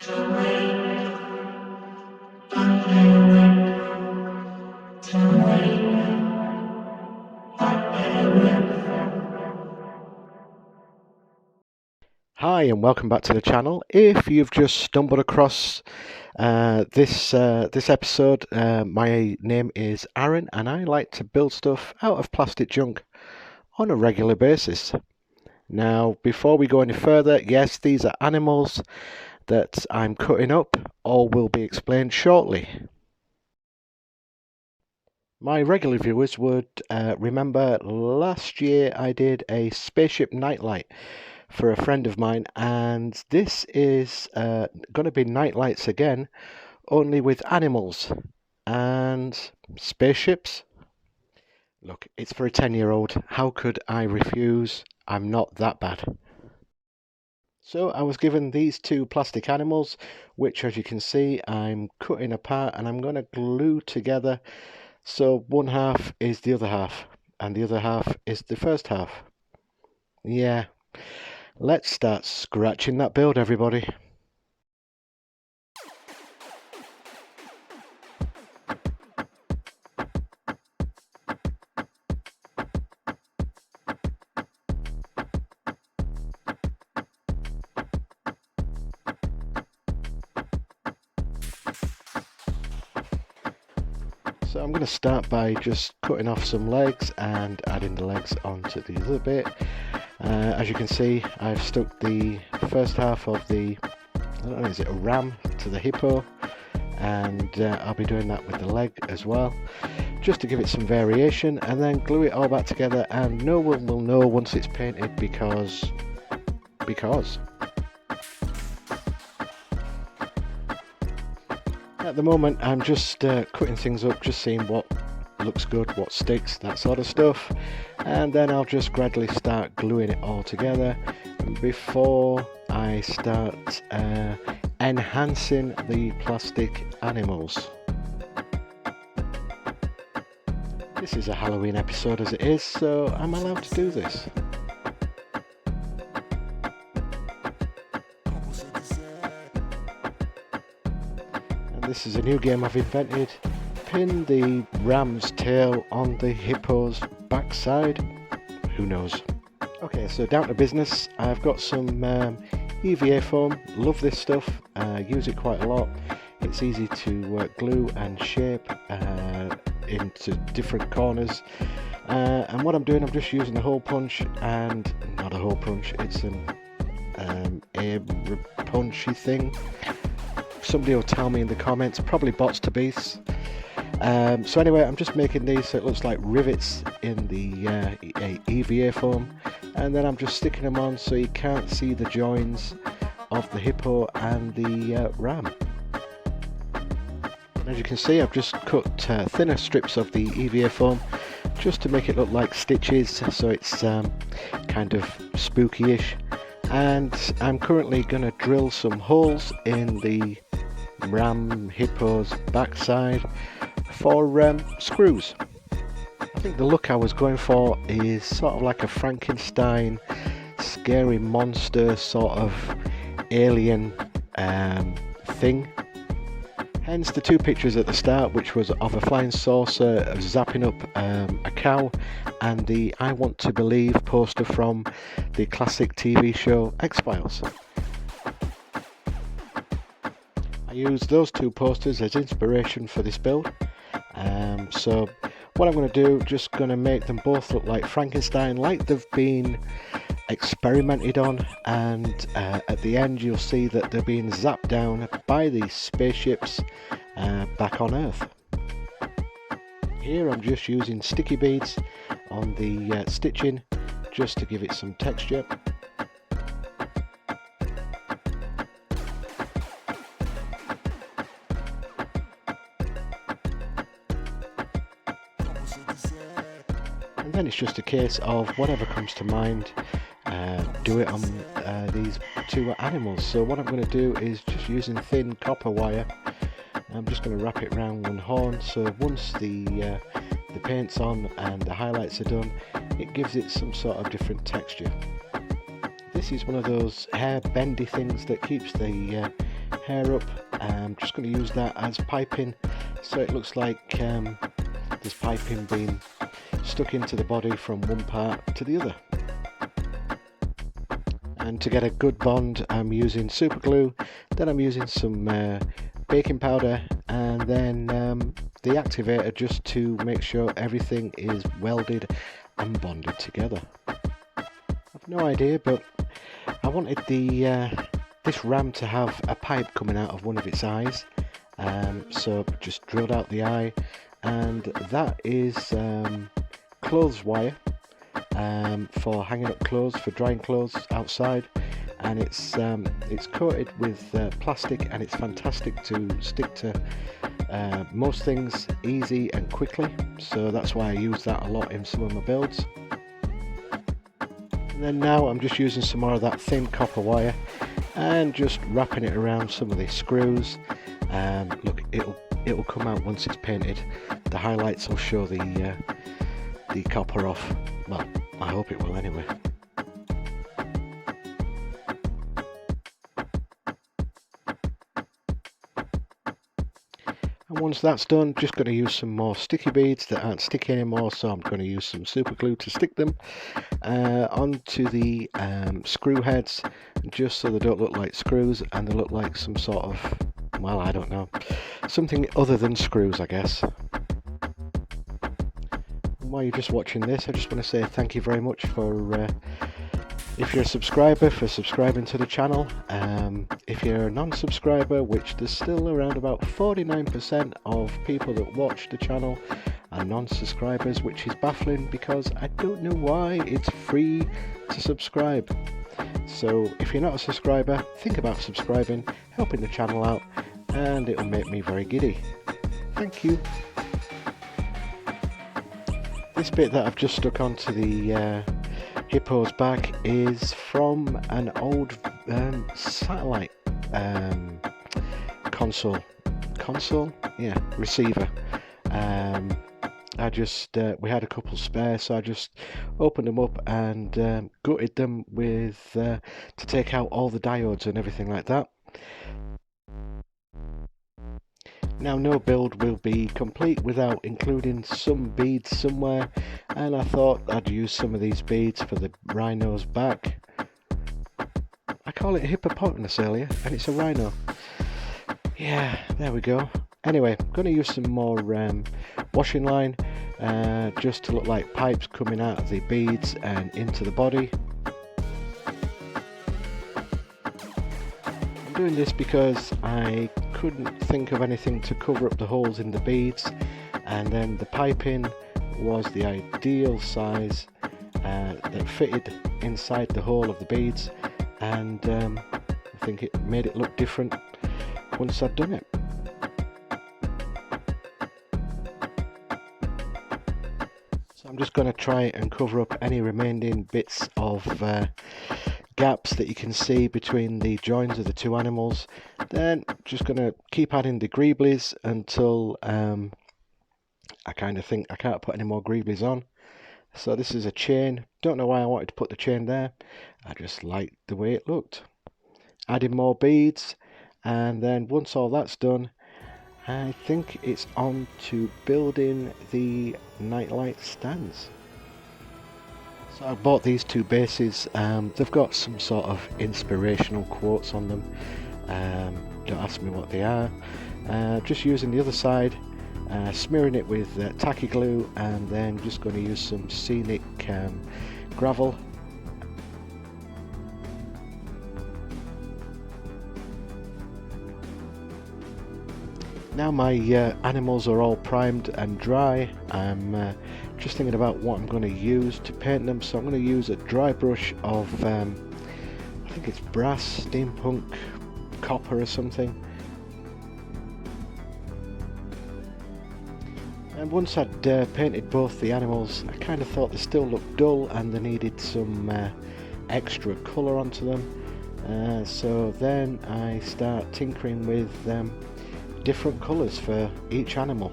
Hi and welcome back to the channel. If you've just stumbled across this episode, my name is Aaron and I like to build stuff out of plastic junk on a regular basis. Now, before we go any further, yes, these are animals that I'm cutting up. All will be explained shortly. My regular viewers would remember last year I did a spaceship nightlight for a friend of mine, and this is going to be nightlights again, only with animals and spaceships. Look, it's for a 10-year-old. How could I refuse? I'm not that bad. So I was given these two plastic animals, which as you can see I'm cutting apart and I'm going to glue together, so one half is the other half and the other half is the first half. Yeah, let's start scratching that build, everybody. So I'm going to start by just cutting off some legs and adding the legs onto the other bit. As you can see, I've stuck the first half of the, I don't know, is it a ram, to the hippo, and I'll be doing that with the leg as well, just to give it some variation, and then glue it all back together, and no one will know once it's painted because. At the moment I'm just cutting things up, just seeing what looks good, what sticks, that sort of stuff, and then I'll just gradually start gluing it all together before I start enhancing the plastic animals. This is a Halloween episode as it is, so I'm allowed to do this. This is a new game I've invented. Pin the ram's tail on the hippo's backside. Who knows? Okay, so down to business. I've got some EVA foam. Love this stuff. Use it quite a lot. It's easy to glue and shape into different corners. And what I'm doing, I'm just using a hole punch, and not a hole punch. It's a punchy thing. Somebody will tell me in the comments, probably bots to beasts. So anyway, I'm just making these so it looks like rivets in the EVA foam, and then I'm just sticking them on so you can't see the joins of the hippo and the ram. As you can see, I've just cut thinner strips of the EVA foam just to make it look like stitches, so it's kind of spooky-ish. And I'm currently going to drill some holes in the ram hippo's backside for screws. I think the look I was going for is sort of like a Frankenstein scary monster sort of alien thing. Hence the two pictures at the start, which was of a flying saucer zapping up a cow, and the I Want to Believe poster from the classic TV show X-Files. I used those two posters as inspiration for this build. So what I'm going to do, just going to make them both look like Frankenstein, like they've been experimented on, and at the end you'll see that they're being zapped down by these spaceships back on Earth. Here I'm just using sticky beads on the stitching just to give it some texture. And then it's just a case of whatever comes to mind, do it on these two animals. So what I'm going to do is just using thin copper wire, I'm just going to wrap it around one horn, so once the paint's on and the highlights are done, it gives it some sort of different texture. This is one of those hair bendy things that keeps the hair up. I'm just going to use that as piping, so it looks like there's piping being stuck into the body from one part to the other. And to get a good bond, I'm using super glue, then I'm using some baking powder, and then the activator, just to make sure everything is welded and bonded together. I've no idea, but I wanted this ram to have a pipe coming out of one of its eyes, so just drilled out the eye, and that is clothes wire for hanging up clothes, for drying clothes outside, and it's coated with plastic, and it's fantastic to stick to most things easy and quickly, so that's why I use that a lot in some of my builds. And then now I'm just using some more of that thin copper wire and just wrapping it around some of these screws. Look, it'll come out once it's painted. The highlights will show the copper off. Well, I hope it will anyway. And once that's done, just going to use some more sticky beads that aren't sticky anymore, so I'm going to use some super glue to stick them onto the screw heads, just so they don't look like screws and they look like some sort of, well, I don't know, something other than screws, I guess. And while you're just watching this, I just want to say thank you very much for if you're a subscriber, for subscribing to the channel. If you're a non-subscriber, which there's still around about 49% of people that watch the channel are non-subscribers, which is baffling because I don't know why it's free to subscribe. So if you're not a subscriber, think about subscribing, helping the channel out, and it'll make me very giddy. Thank you. This bit that I've just stuck onto the hippo's back is from an old satellite receiver. I just we had a couple spare, so I just opened them up and gutted them with to take out all the diodes and everything like that. Now, no build will be complete without including some beads somewhere, and I thought I'd use some of these beads for the rhino's back. I call it a hippopotamus earlier, and it's a rhino. Yeah, there we go. Anyway, I'm going to use some more washing line, just to look like pipes coming out of the beads and into the body. I'm doing this because I couldn't think of anything to cover up the holes in the beads, and then the piping was the ideal size that fitted inside the hole of the beads, and I think it made it look different once I'd done it. So I'm just going to try and cover up any remaining bits of gaps that you can see between the joins of the two animals. Then just going to keep adding the greeblies until I kind of think I can't put any more greeblies on. So this is a chain. Don't know why I wanted to put the chain there. I just liked the way it looked. Adding more beads, and then once all that's done, I think it's on to building the nightlight stands. So I bought these two bases. They've got some sort of inspirational quotes on them. Don't ask me what they are. Just using the other side, smearing it with tacky glue, and then just going to use some scenic gravel. Now my animals are all primed and dry. I'm just thinking about what I'm going to use to paint them. So I'm going to use a dry brush of I think it's brass, steampunk, copper or something. And once I'd painted both the animals, I kind of thought they still looked dull and they needed some extra colour onto them. So then I start tinkering with different colours for each animal.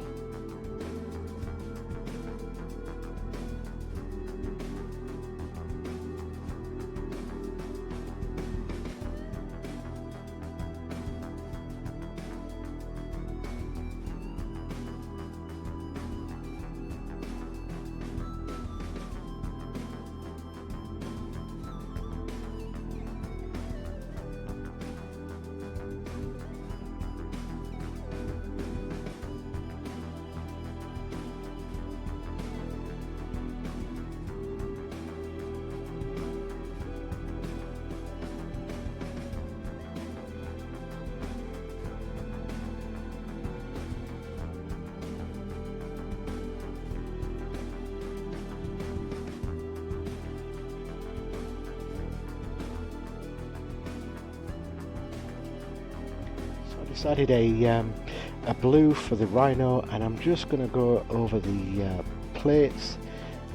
Decided a blue for the rhino, and I'm just going to go over the plates,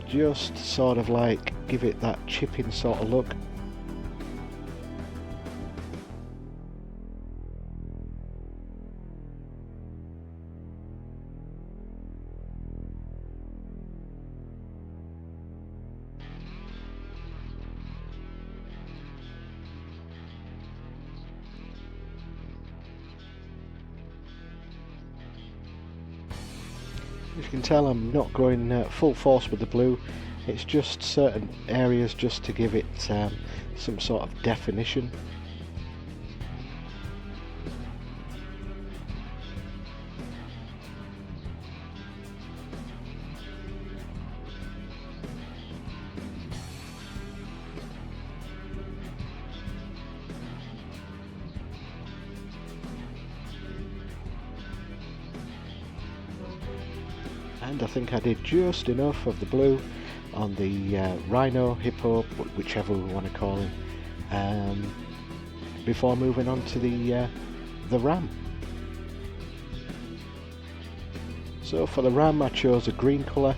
just sort of like give it that chipping sort of look. As you can tell, I'm not going full force with the blue. It's just certain areas just to give it some sort of definition. And I think I did just enough of the blue on the rhino, hippo, whichever we want to call him, before moving on to the ram. So for the ram I chose a green colour,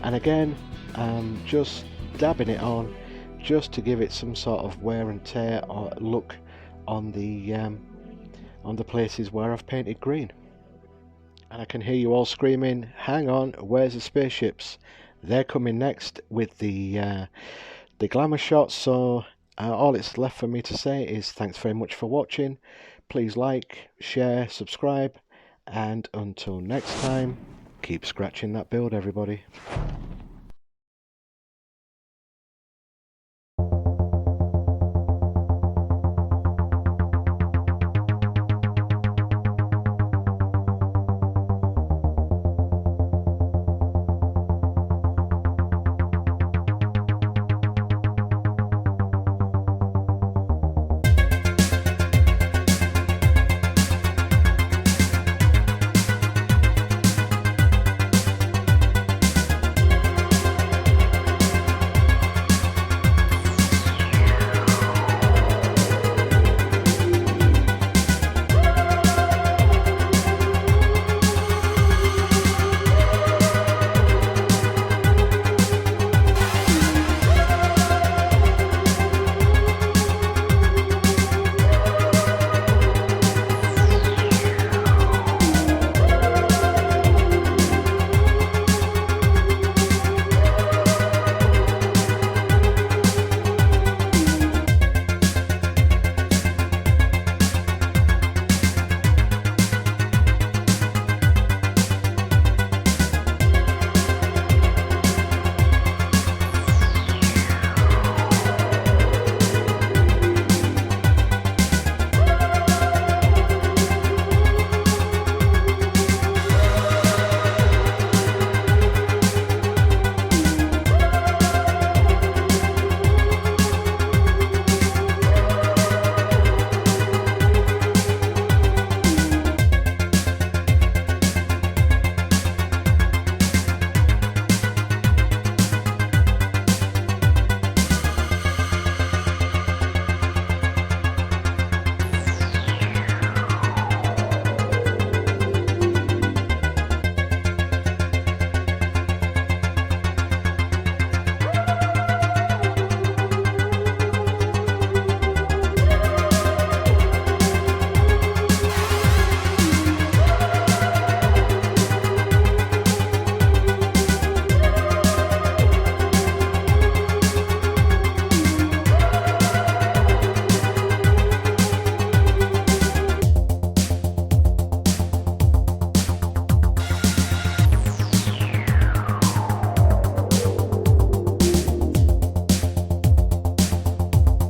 and again I'm just dabbing it on just to give it some sort of wear and tear or look on the places where I've painted green. And I can hear you all screaming, hang on, where's the spaceships? They're coming next with the glamour shots. So all it's left for me to say is thanks very much for watching. Please like, share, subscribe, and until next time, keep scratching that build, everybody.